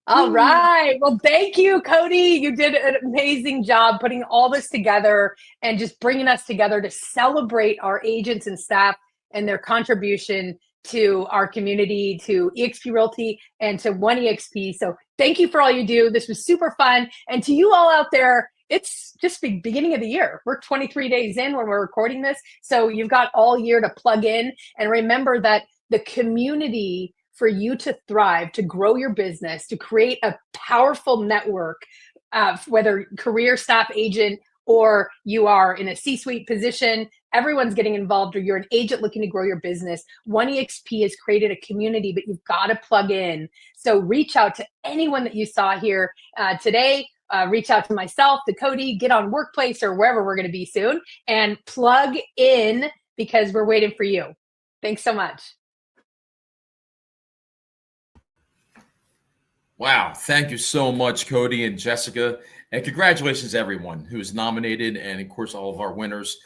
All right. Well, thank you, Cody. You did an amazing job putting all this together and just bringing us together to celebrate our agents and staff and their contribution to our community, to eXp Realty, and to One eXp. So thank you for all you do. This was super fun. And to you all out there, it's just the beginning of the year. We're 23 days in when we're recording this. So you've got all year to plug in. And remember that the community for you to thrive, to grow your business, to create a powerful network, whether career staff agent or you are in a C-suite position, everyone's getting involved, or you're an agent looking to grow your business. One eXp has created a community, but you've got to plug in. So reach out to anyone that you saw here today. Reach out to myself, to Cody, get on Workplace or wherever we're going to be soon, and plug in because we're waiting for you. Thanks so much. Wow. Thank you so much, Cody and Jessica. And congratulations to everyone who is nominated. And of course, all of our winners.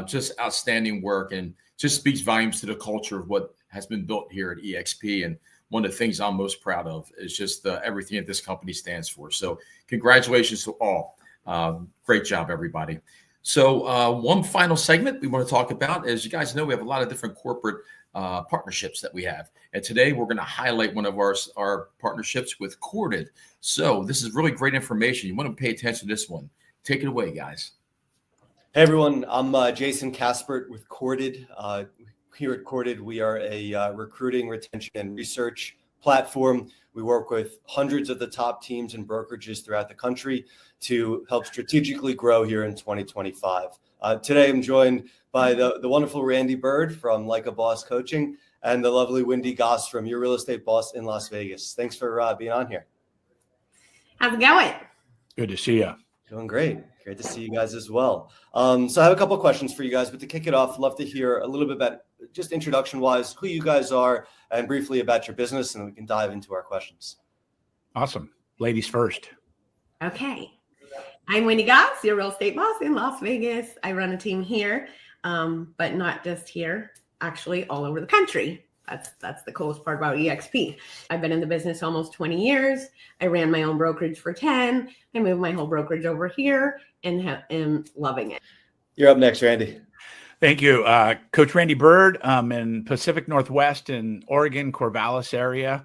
Just outstanding work, and just speaks volumes to the culture of what has been built here at eXp. And one of the things I'm most proud of is just everything that this company stands for. So congratulations to all. Great job, everybody. So one final segment we want to talk about, as you guys know, we have a lot of different corporate partnerships that we have. And today we're going to highlight one of our partnerships with Corded. So this is really great information. You want to pay attention to this one. Take it away, guys. Hey everyone, I'm Jason Kaspert with Corded. Here at Corded, we are a recruiting, retention, and research platform. We work with hundreds of the top teams and brokerages throughout the country to help strategically grow here in 2025. Today, I'm joined by the wonderful Randy Bird from Like a Boss Coaching and the lovely Wendy Goss from Your Real Estate Boss in Las Vegas. Thanks for being on here. How's it going? Good to see you. Doing great. Great to see you guys as well. So I have a couple of questions for you guys, but to kick it off, love to hear a little bit about, just introduction-wise, who you guys are and briefly about your business, and we can dive into our questions. Awesome. Ladies first. Okay. I'm Wendy Goss, your real estate boss in Las Vegas. I run a team here, but not just here, actually all over the country. That's the coolest part about eXp. I've been in the business almost 20 years. I ran my own brokerage for 10. I moved my whole brokerage over here and am loving it. You're up next, Randy. Thank you. Coach Randy Bird. I'm in Pacific Northwest in Oregon, Corvallis area.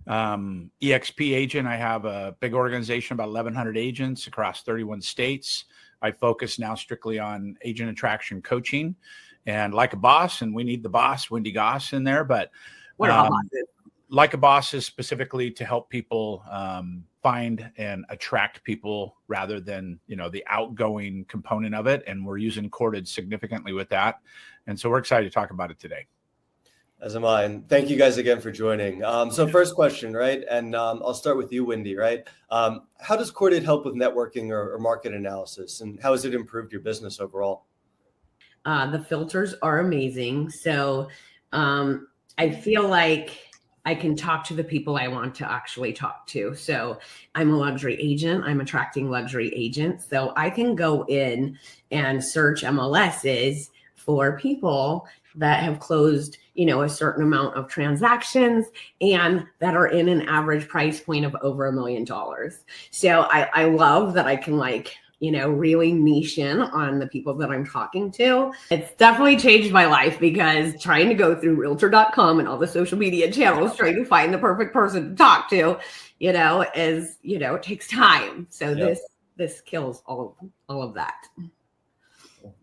eXp agent. I have a big organization, about 1,100 agents across 31 states. I focus now strictly on agent attraction coaching. And Like a Boss, and we need the boss, Wendy Goss, in there. But Like a Boss is specifically to help people find and attract people rather than, the outgoing component of it. And we're using Corded significantly with that. And so we're excited to talk about it today. As am I. And thank you guys again for joining. So first question, right? And I'll start with you, Wendy, right? How does Corded help with networking or market analysis? And how has it improved your business overall? The filters are amazing. So I feel like I can talk to the people I want to actually talk to. So I'm a luxury agent. I'm attracting luxury agents. So I can go in and search MLSs for people that have closed, a certain amount of transactions and that are in an average price point of over $1 million. So I love that I can really niche in on the people that I'm talking to. It's definitely changed my life because trying to go through realtor.com and all the social media channels, trying to find the perfect person to talk to, is, it takes time. So this kills all of that.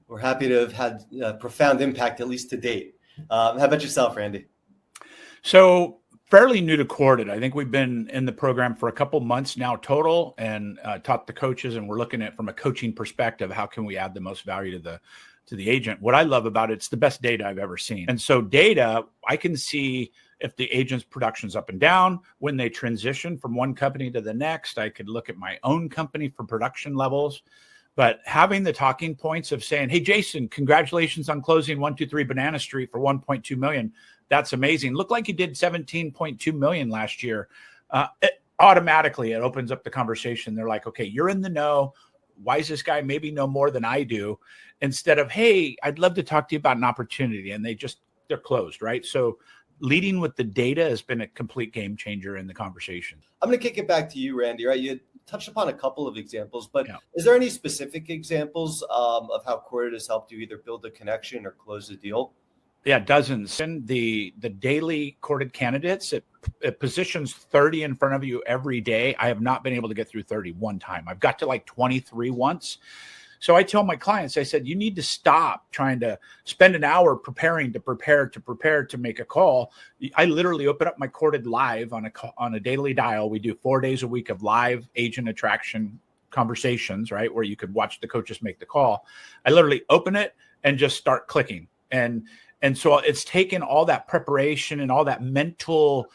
We're happy to have had a profound impact, at least to date. How about yourself, Randy? So fairly new to Corded. I think we've been in the program for a couple months now total, and taught the coaches, and we're looking at from a coaching perspective, how can we add the most value to the agent? What I love about it's the best data I've ever seen. And so data, I can see if the agent's production's up and down, when they transition from one company to the next. I could look at my own company for production levels. But having the talking points of saying, hey, Jason, congratulations on closing 123 Banana Street for $1.2 million. That's amazing. Looked like you did $17.2 million last year. Automatically, it opens up the conversation. They're like, okay, you're in the know. Why does this guy maybe know more than I do? Instead of, hey, I'd love to talk to you about an opportunity. And they're closed, right? So leading with the data has been a complete game changer in the conversation. I'm going to kick it back to you, Randy, right? You touched upon a couple of examples, but is there any specific examples of how Corded has helped you either build a connection or close a deal? Yeah, dozens. And the daily Corded candidates, it positions 30 in front of you every day. I have not been able to get through 30 one time. I've got to 23 once. So I tell my clients, I said, you need to stop trying to spend an hour preparing to prepare to make a call. I literally open up my Corded Live on a daily dial. We do 4 days a week of live agent attraction conversations, right? Where you could watch the coaches make the call. I literally open it and just start clicking. And so it's taken all that preparation and all that mental,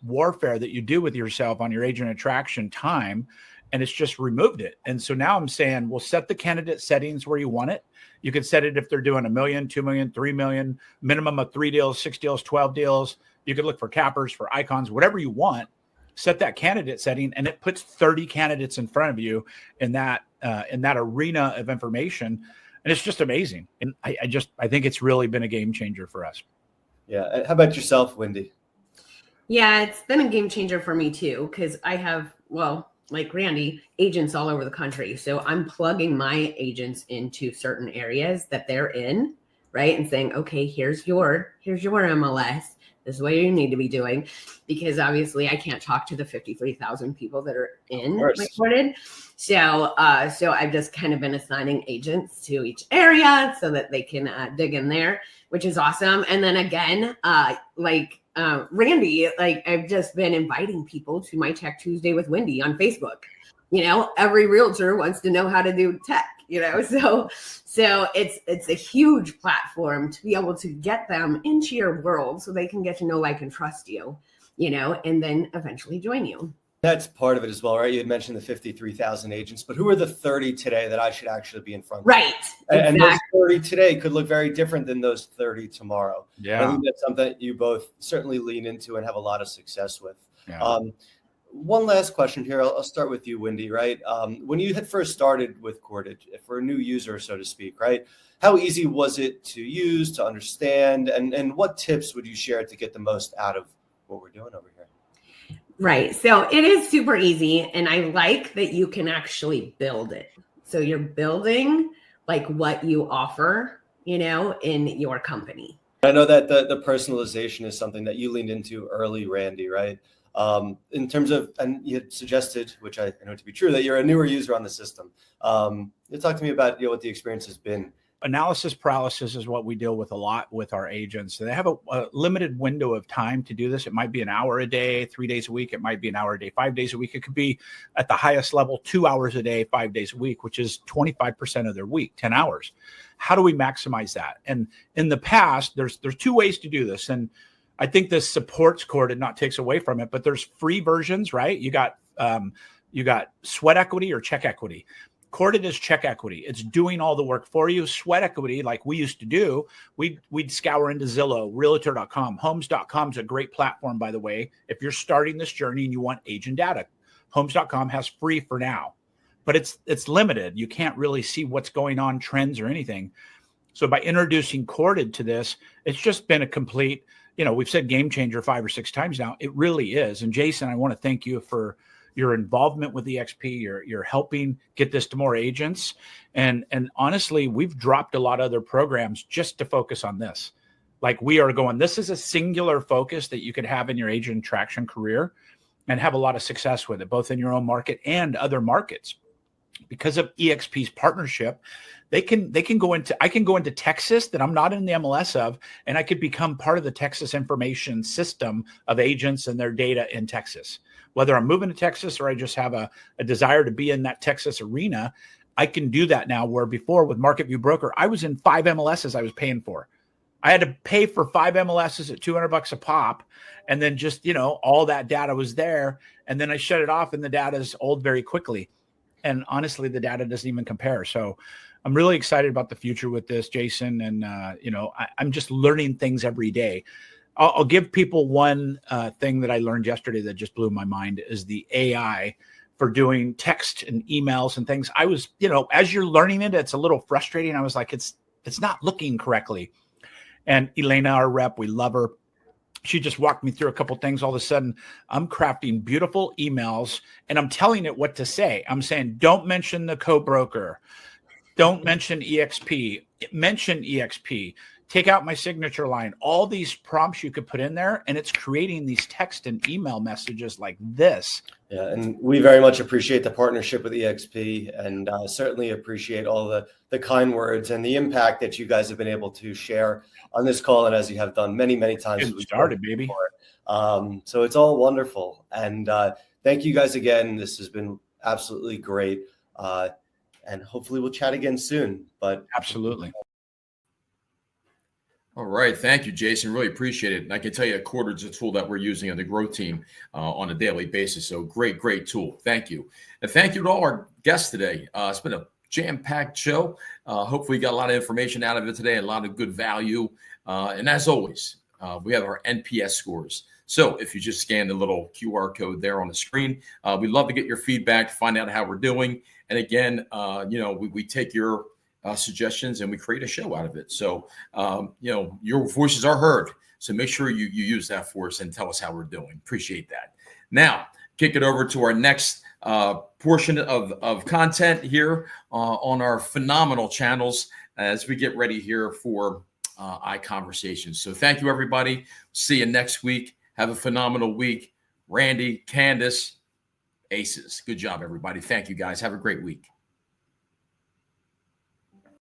warfare that you do with yourself on your agent attraction time, and it's just removed it. And so now I'm saying, we'll set the candidate settings where you want it. You can set it if they're doing $1 million, $2 million, $3 million, minimum of 3 deals, 6 deals, 12 deals. You could look for cappers, for icons, whatever you want. Set that candidate setting, and it puts 30 candidates in front of you in that arena of information. And it's just amazing. And I think it's really been a game changer for us. Yeah. How about yourself, Wendy? Yeah, it's been a game changer for me too, because I have, like Randy, agents all over the country. So I'm plugging my agents into certain areas that they're in, right? And saying, okay, here's your MLS. This is what you need to be doing, because obviously I can't talk to the 53,000 people that are in Corded. So I've just kind of been assigning agents to each area so that they can dig in there, which is awesome. And then again, Randy, I've just been inviting people to my Tech Tuesday with Wendy on Facebook. Every realtor wants to know how to do tech, so it's a huge platform to be able to get them into your world so they can get to know, like, and trust you, and then eventually join you. That's part of it as well, right? You had mentioned the 53,000 agents, but who are the 30 today that I should actually be in front of? Right. And Exactly. those 30 today could look very different than those 30 tomorrow. Yeah. And I think that's something that you both certainly lean into and have a lot of success with. Yeah. One last question here. I'll start with you, Wendy, right? When you had first started with Corded, for a new user, so to speak, right? How easy was it to use, to understand, and what tips would you share to get the most out of what we're doing over here? Right. So it is super easy. And I like that you can actually build it. So you're building like what you offer, in your company. I know that the personalization is something that you leaned into early, Randy, right? In terms of, and you had suggested, which I know to be true, that you're a newer user on the system. You talk to me about what the experience has been. Analysis paralysis is what we deal with a lot with our agents. They have a limited window of time to do this. It might be an hour a day, 3 days a week. It might be an hour a day, 5 days a week. It could be at the highest level, 2 hours a day, 5 days a week, which is 25% of their week, 10 hours. How do we maximize that? And in the past, there's 2 ways to do this. And I think this supports Corded, not takes away from it, but there's free versions, right? You got sweat equity or check equity. Corded is check equity. It's doing all the work for you. Sweat equity, like we used to do, we'd scour into Zillow, Realtor.com. Homes.com is a great platform, by the way. If you're starting this journey and you want agent data, Homes.com has free for now, but it's limited. You can't really see what's going on, trends or anything. So by introducing Corded to this, it's just been a complete, we've said game changer 5 or 6 times now. It really is. And Jason, I want to thank you for your involvement with eXp. You're helping get this to more agents. And honestly, we've dropped a lot of other programs just to focus on this. Like we are going, this is a singular focus that you could have in your agent traction career and have a lot of success with it, both in your own market and other markets. Because of eXp's partnership, I can go into Texas that I'm not in the MLS of, and I could become part of the Texas information system of agents and their data in Texas. Whether I'm moving to Texas or I just have a desire to be in that Texas arena, I can do that now, where before with Market View Broker, I was in 5 MLSs I was paying for. I had to pay for 5 MLSs at $200 a pop. And then just, all that data was there. And then I shut it off and the data is old very quickly. And honestly, the data doesn't even compare. So I'm really excited about the future with this, Jason. And, I'm just learning things every day. I'll give people one thing that I learned yesterday that just blew my mind is the AI for doing text and emails and things. I was, as you're learning it, it's a little frustrating. I was like, it's not looking correctly. And Elena, our rep, we love her. She just walked me through a couple things. All of a sudden, I'm crafting beautiful emails and I'm telling it what to say. I'm saying, don't mention the co-broker. Don't mention eXp. Mention eXp. Take out my signature line. All these prompts you could put in there, and it's creating these text and email messages like this. Yeah, and we very much appreciate the partnership with eXp, and certainly appreciate all the kind words and the impact that you guys have been able to share on this call, and as you have done many, many times. It started, baby. So it's all wonderful. And thank you guys again. This has been absolutely great. And hopefully we'll chat again soon. But absolutely. All right. Thank you, Jason. Really appreciate it. And I can tell you, Corded's a tool that we're using on the growth team on a daily basis. So great tool. Thank you. And thank you to all our guests today. It's been a jam-packed show. Hopefully you got a lot of information out of it today, a lot of good value. And as always, we have our NPS scores. So if you just scan the little QR code there on the screen, we'd love to get your feedback, find out how we're doing. And again, we take your suggestions and we create a show out of it. So, your voices are heard. So make sure you use that for us and tell us how we're doing. Appreciate that. Now, kick it over to our next portion of content here on our phenomenal channels as we get ready here for iConversations. So thank you, everybody. See you next week. Have a phenomenal week. Randy, Candace, aces. Good job, everybody. Thank you, guys. Have a great week.